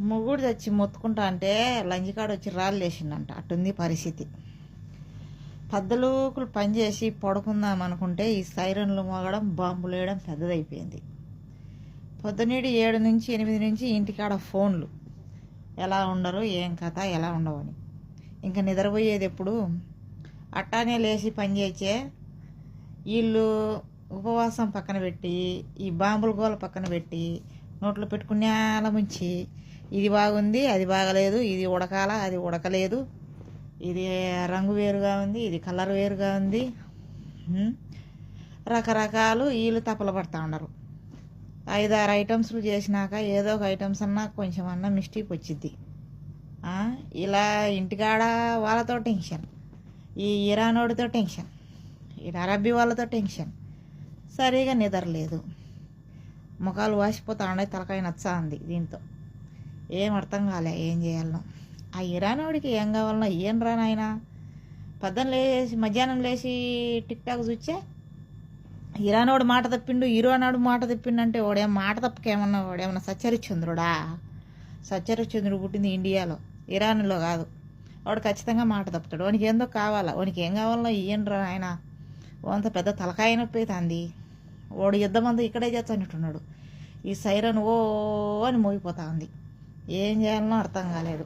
మొగుడు తెచ్చి మొత్తుకుంటా అంటే లంజికాడు వచ్చి రాళ్ళు వేసిండంట. అట్టుంది పరిస్థితి. పద్దలూకులు పనిచేసి పడుకుందాం అనుకుంటే ఈ సైరన్లు మోగడం, బాంబులు వేయడం పెద్దదైపోయింది. పొద్దునేడు 7 నుంచి 8 నుంచి ఇంటికాడ ఫోన్లు. ఎలా ఉండరు, ఏం కథ, ఎలా ఉండవని. ఇంకా నిద్రపోయేది ఎప్పుడు? అట్టానే లేచి పనిచేసే వీళ్ళు ఉపవాసం పక్కన పెట్టి, ఈ బాంబుల గోల పక్కన పెట్టి, నోట్లో పెట్టుకునే ముంచి ఇది బాగుంది, అది బాగలేదు, ఇది ఉడకాల, అది ఉడకలేదు, ఇది రంగు వేరుగా ఉంది, ఇది కలర్ వేరుగా ఉంది, రకరకాలు వీళ్ళు తప్పలు పడుతూ ఉండరు. 5-6 ఐటమ్స్లు చేసినాక ఏదో ఒక ఐటమ్స్ అన్నా కొంచెం అన్నా మిస్టేక్ వచ్చిద్ది. ఇలా ఇంటికాడ వాళ్ళతో టెన్షన్, ఈ ఇరానోడితో టెన్షన్, ఈ అరబ్బీ వాళ్ళతో టెన్షన్, సరిగా నిద్రలేదు. ముఖాలు వాసిపోతా ఉన్నాయి, తలకాయ నచ్చా ఉంది. దీంతో ఏం అర్థం కాలే, ఏం చేయాలనో. ఆ ఇరానోడికి ఏం కావాలనో ఏం రానాయన. మధ్యాహ్నం లేచి టిక్ టాక్ చూచే ఇరానోడు మాట తప్పిండు, ఇరానోడు మాట తప్పిండు అంటే వాడేం మాట తప్పకేమన్నా, వాడేమన్నా సచ్చరిచంద్రుడా? సచ్చరిచంద్రుడు పుట్టింది ఇండియాలో, ఇరాన్లో కాదు. వాడు ఖచ్చితంగా మాట తప్పుతాడు. వానికి ఏందో కావాలా, వానికి ఏం కావాలనో ఏం రా ఆయన. అంత పెద్ద తలకాయ నొప్పి అవుతుంది. వాడు యుద్ధం అంతా ఇక్కడే చేస్తున్నట్టున్నాడు. ఈ సైరన్ ఓ అని మోగిపోతా ఉంది. ఏం చేయాలనో అర్థం కాలేదు.